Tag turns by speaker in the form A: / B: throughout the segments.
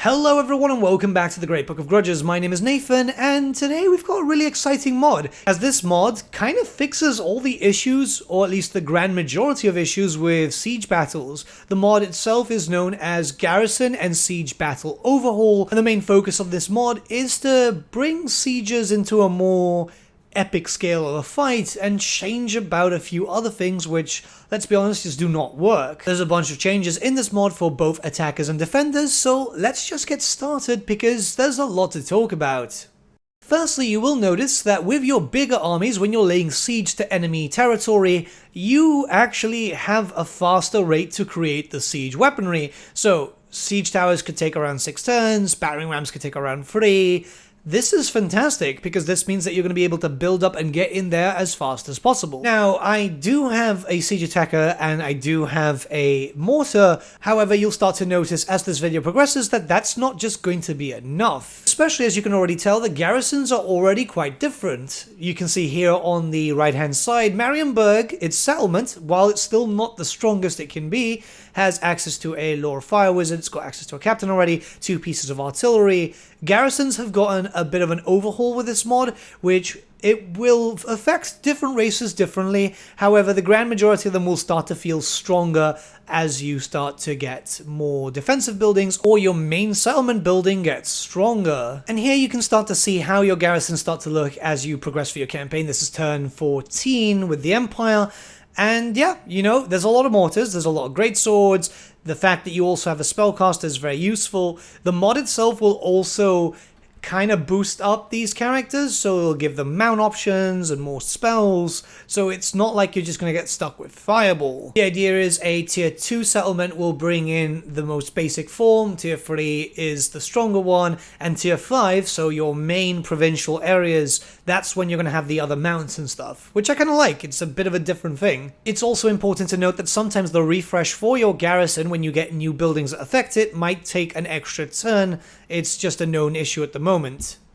A: Hello everyone and welcome back to the Great Book of Grudges. My name is Nathan and today we've got a really exciting mod, as this mod kind of fixes all the issues, or at least the grand majority of issues with siege battles. The mod itself is known as Garrison and Siege Battle Overhaul, and the main focus of this mod is to bring sieges into a more epic scale of a fight and change about a few other things which, let's be honest, just do not work. There's a bunch of changes in this mod for both attackers and defenders, so let's just get started because there's a lot to talk about. Firstly, you will notice that with your bigger armies, when you're laying siege to enemy territory, you actually have a faster rate to create the siege weaponry. So siege towers could take around 6 turns, battering rams could take around 3. This is fantastic because this means that you're going to be able to build up and get in there as fast as possible. Now, I do have a siege attacker and I do have a mortar. However, you'll start to notice as this video progresses that that's not just going to be enough. Especially as you can already tell, the garrisons are already quite different. You can see here on the right hand side, Marienburg, its settlement, while it's still not the strongest it can be, has access to a lore fire wizard, it's got access to a captain already, 2 pieces of artillery. Garrisons have gotten a bit of an overhaul with this mod, which it will affect different races differently. However, the grand majority of them will start to feel stronger as you start to get more defensive buildings or your main settlement building gets stronger. And here you can start to see how your garrisons start to look as you progress through your campaign. This is turn 14 with the Empire. And yeah, you know, there's a lot of mortars, there's a lot of great swords. The fact that you also have a spellcaster is very useful. The mod itself will also kind of boost up these characters, so it'll give them mount options and more spells, so it's not like you're just going to get stuck with Fireball. The idea is a tier 2 settlement will bring in the most basic form, tier 3 is the stronger one, and tier 5, so your main provincial areas, that's when you're going to have the other mounts and stuff, which I kind of like. It's a bit of a different thing. It's also important to note that sometimes the refresh for your garrison when you get new buildings that affect it might take an extra turn. It's just a known issue at the moment.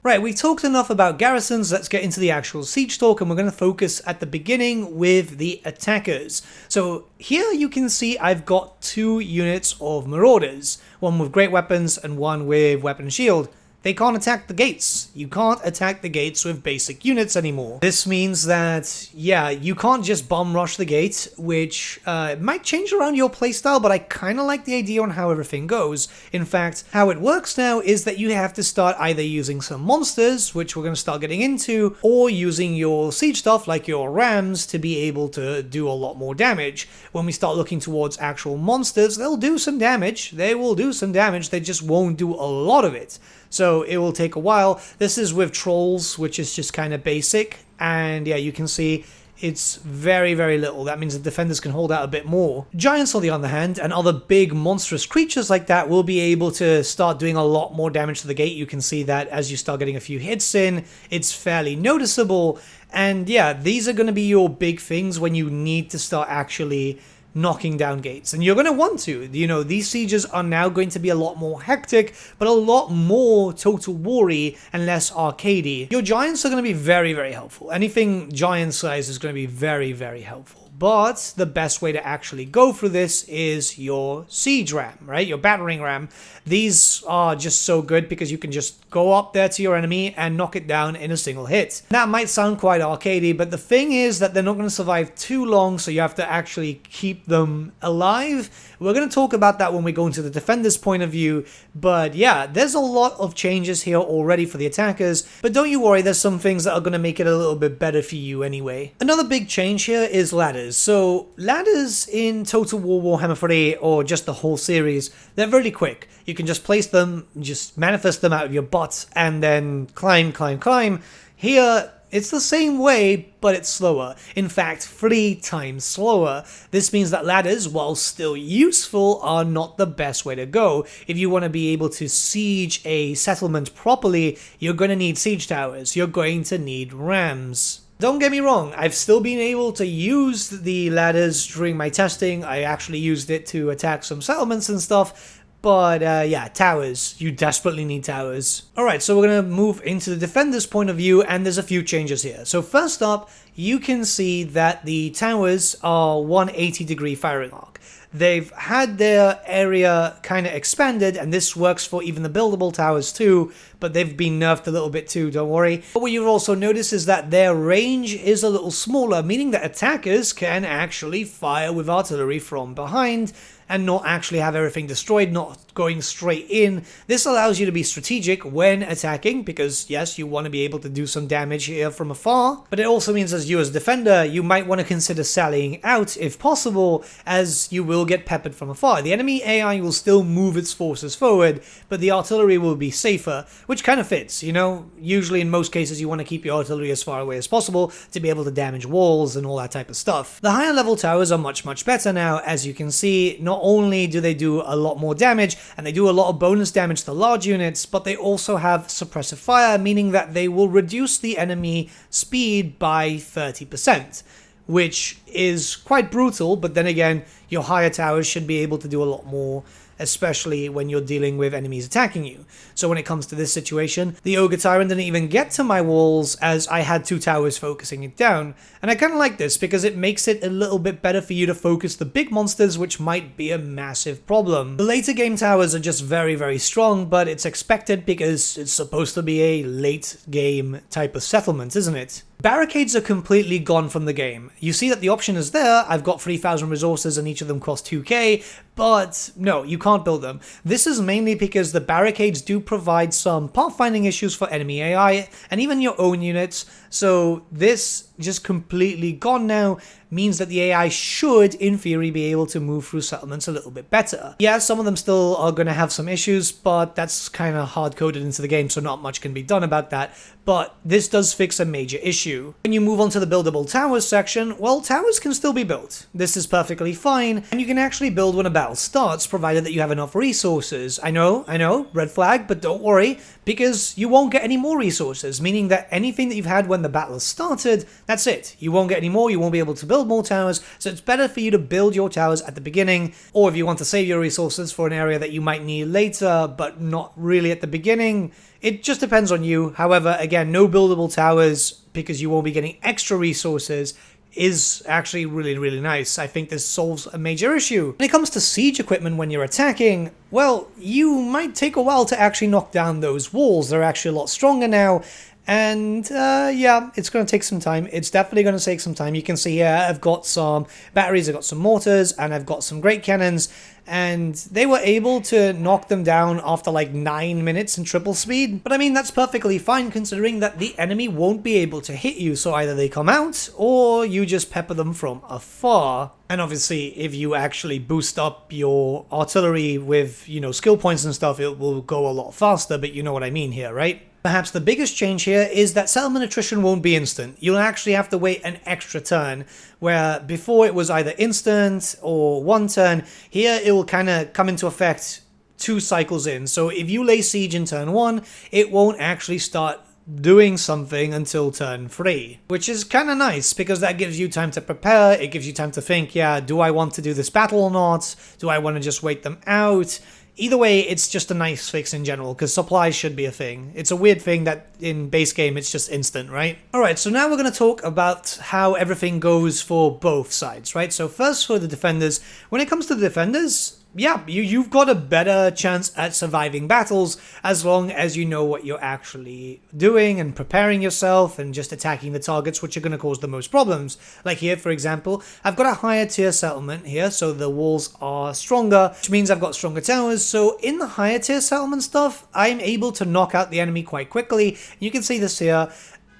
A: Right, we've talked enough about garrisons, let's get into the actual siege talk, and we're going to focus at the beginning with the attackers. So here you can see I've got 2 units of marauders, one with great weapons and one with weapon and shield. They can't attack the gates. You can't attack the gates with basic units anymore. This means that, yeah, you can't just bomb rush the gate, which might change around your playstyle, but I kind of like the idea on how everything goes. In fact, how it works now is that you have to start either using some monsters, which we're going to start getting into, or using your siege stuff like your rams to be able to do a lot more damage. When we start looking towards actual monsters, they'll do some damage. They will do some damage, they just won't do a lot of it. So it will take a while. This is with trolls, which is just kind of basic. And yeah, you can see it's very, very little. That means the defenders can hold out a bit more. Giants, on the other hand, and other big monstrous creatures like that will be able to start doing a lot more damage to the gate. You can see that as you start getting a few hits in, it's fairly noticeable. And yeah, these are going to be your big things when you need to start actually knocking down gates, and you're going to want to. You know, these sieges are now going to be a lot more hectic, but a lot more Total War-y and less arcadey. Your giants are going to be very, very helpful. Anything giant size is going to be very, very helpful. But the best way to actually go through this is your siege ram, right? Your battering ram. These are just so good because you can just go up there to your enemy and knock it down in a single hit. That might sound quite arcadey, but the thing is that they're not going to survive too long, so you have to actually keep them alive. We're going to talk about that when we go into the defender's point of view, but yeah, there's a lot of changes here already for the attackers, but don't you worry, there's some things that are going to make it a little bit better for you anyway. Another big change here is ladders. So ladders in Total War Warhammer 3, or just the whole series, they're really quick. You can just place them, just manifest them out of your butt, and then climb, climb, climb. Here, it's the same way, but it's slower. In fact, 3 times slower. This means that ladders, while still useful, are not the best way to go. If you want to be able to siege a settlement properly, you're going to need siege towers. You're going to need rams. Don't get me wrong, I've still been able to use the ladders during my testing. I actually used it to attack some settlements and stuff. But yeah, towers. You desperately need towers. Alright, so we're going to move into the defender's point of view, and there's a few changes here. So first up, you can see that the towers are 180-degree firing arc. They've had their area kind of expanded, and this works for even the buildable towers too, but they've been nerfed a little bit too, don't worry. But what you'll also notice is that their range is a little smaller, meaning that attackers can actually fire with artillery from behind and not actually have everything destroyed, not going straight in. This allows you to be strategic when attacking, because yes, you want to be able to do some damage here from afar, but it also means as you as a defender, you might want to consider sallying out if possible, as you will get peppered from afar. The enemy AI will still move its forces forward, but the artillery will be safer, which kind of fits, you know? Usually in most cases you want to keep your artillery as far away as possible to be able to damage walls and all that type of stuff. The higher level towers are much better now. As you can see, not only do they do a lot more damage, and they do a lot of bonus damage to large units, but they also have suppressive fire, meaning that they will reduce the enemy speed by 30%, which is quite brutal, but then again, your higher towers should be able to do a lot more, especially when you're dealing with enemies attacking you. So when it comes to this situation, the Ogre Tyrant didn't even get to my walls as I had 2 towers focusing it down. And I kind of like this because it makes it a little bit better for you to focus the big monsters, which might be a massive problem. The later game towers are just very strong, but it's expected because it's supposed to be a late game type of settlement, isn't it? Barricades are completely gone from the game. You see that the option is there. I've got 3,000 resources and each of them cost 2k, but no, you can't build them. This is mainly because the barricades do provide some pathfinding issues for enemy AI and even your own units, so this just completely gone now means that the AI should, in theory, be able to move through settlements a little bit better. Yeah, some of them still are going to have some issues, but that's kind of hard-coded into the game, so not much can be done about that. But this does fix a major issue. When you move on to the buildable towers section, well, towers can still be built. This is perfectly fine, and you can actually build when a battle starts, provided that you have enough resources. I know, red flag, but don't worry, because you won't get any more resources, meaning that anything that you've had when the battle has started, that's it. You won't get any more, you won't be able to build more towers, so it's better for you to build your towers at the beginning, or if you want to save your resources for an area that you might need later, but not really at the beginning. It just depends on you. However, again, no buildable towers, because you won't be getting extra resources, is actually really nice. I think this solves a major issue. When it comes to siege equipment when you're attacking, well, you might take a while to actually knock down those walls. They're actually a lot stronger now. And yeah, it's going to take some time. It's definitely going to take some time. You can see here I've got some batteries, I've got some mortars, and I've got some great cannons. And they were able to knock them down after like 9 minutes in triple speed. But I mean, that's perfectly fine considering that the enemy won't be able to hit you. So either they come out or you just pepper them from afar. And obviously, if you actually boost up your artillery with, you know, skill points and stuff, it will go a lot faster. But you know what I mean here, right? Perhaps the biggest change here is that settlement attrition won't be instant. You'll actually have to wait an extra turn, where before it was either instant or 1 turn. Here it will kind of come into effect 2 cycles in. So if you lay siege in turn 1, it won't actually start doing something until turn 3, which is kind of nice because that gives you time to prepare. It gives you time to think, yeah, do I want to do this battle or not? Do I want to just wait them out? Either way, it's just a nice fix in general, because supplies should be a thing. It's a weird thing that in base game it's just instant, right? Alright, so now we're going to talk about how everything goes for both sides, right? So first for the defenders. When it comes to the defenders, yeah, you've got a better chance at surviving battles as long as you know what you're actually doing and preparing yourself and just attacking the targets which are going to cause the most problems. Like here, for example, I've got a higher tier settlement here, so the walls are stronger, which means I've got stronger towers. So in the higher tier settlement stuff, I'm able to knock out the enemy quite quickly. You can see this here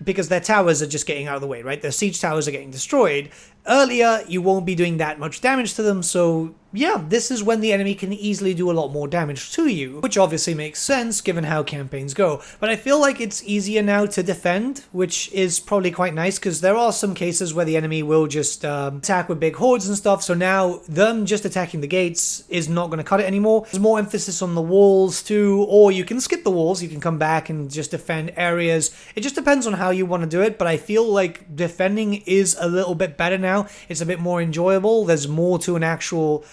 A: because their towers are just getting out of the way, right? Their siege towers are getting destroyed. Earlier, you won't be doing that much damage to them, so yeah, this is when the enemy can easily do a lot more damage to you, which obviously makes sense given how campaigns go. But I feel like it's easier now to defend, which is probably quite nice because there are some cases where the enemy will just attack with big hordes and stuff, so now them just attacking the gates is not going to cut it anymore. There's more emphasis on the walls too, or you can skip the walls, you can come back and just defend areas. It just depends on how you want to do it, but I feel like defending is a little bit better now. It's a bit more enjoyable. There's more to an actual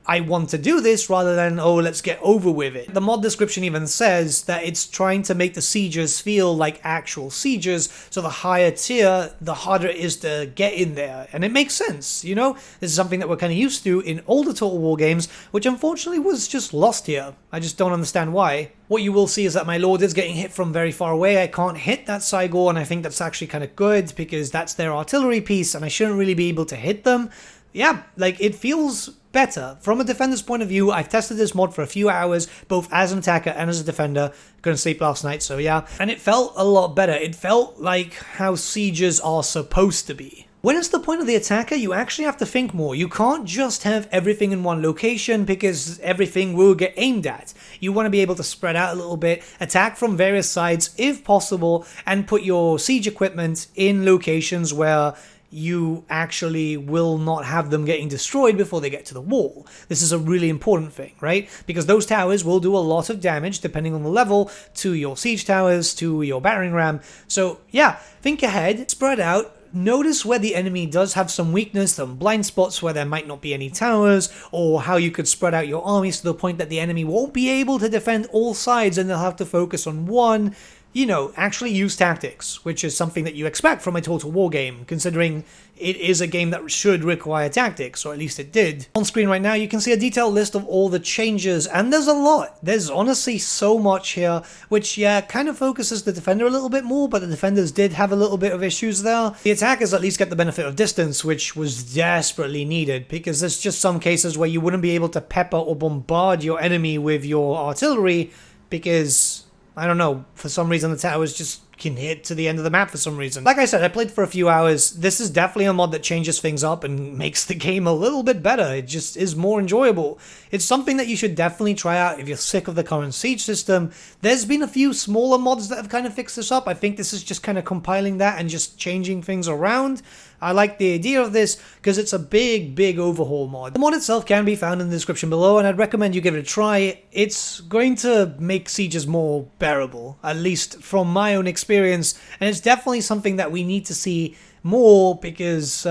A: I want to do this rather than, oh, let's get over with it. The mod description even says that it's trying to make the sieges feel like actual sieges, so the higher tier, the harder it is to get in there. And it makes sense, you know? This is something that we're kind of used to in older Total War games, which unfortunately was just lost here. I just don't understand why. What you will see is that my lord is getting hit from very far away. I can't hit that Cygor, and I think that's actually kind of good because that's their artillery piece and I shouldn't really be able to hit them. Yeah, like, it feels better. From a defender's point of view, I've tested this mod for a few hours, both as an attacker and as a defender. Couldn't sleep last night, so yeah. And it felt a lot better. It felt like how sieges are supposed to be. When it's the point of the attacker, you actually have to think more. You can't just have everything in one location because everything will get aimed at. You want to be able to spread out a little bit, attack from various sides if possible, and put your siege equipment in locations where you actually will not have them getting destroyed before they get to the wall. This is a really important thing, right? Because those towers will do a lot of damage, depending on the level, to your siege towers, to your battering ram. So yeah, think ahead, spread out, notice where the enemy does have some weakness, some blind spots where there might not be any towers, or how you could spread out your armies to the point that the enemy won't be able to defend all sides and they'll have to focus on one. You know, actually use tactics, which is something that you expect from a Total War game, considering it is a game that should require tactics, or at least it did. On screen right now, you can see a detailed list of all the changes, and there's a lot. There's honestly so much here, which, yeah, kind of focuses the defender a little bit more, but the defenders did have a little bit of issues there. The attackers at least get the benefit of distance, which was desperately needed, because there's just some cases where you wouldn't be able to pepper or bombard your enemy with your artillery, because I don't know, for some reason the towers just can hit to the end of the map for some reason. Like I said, I played for a few hours. This is definitely a mod that changes things up and makes the game a little bit better. It just is more enjoyable. It's something that you should definitely try out if you're sick of the current siege system. There's been a few smaller mods that have kind of fixed this up. I think this is just kind of compiling that and just changing things around. I like the idea of this because it's a big overhaul mod. The mod itself can be found in the description below, and I'd recommend you give it a try. It's going to make sieges more bearable, at least from my own experience, and it's definitely something that we need to see more because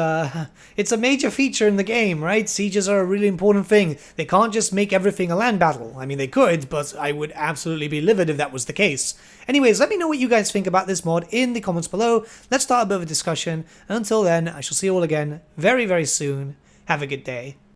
A: it's a major feature in the game, right? Sieges are a really important thing. They can't just make everything a land battle. I mean, they could, but I would absolutely be livid if that was the case. Anyways, let me know what you guys think about this mod in the comments below. Let's start a bit of a discussion. And until then, I shall see you all again very soon. Have a good day.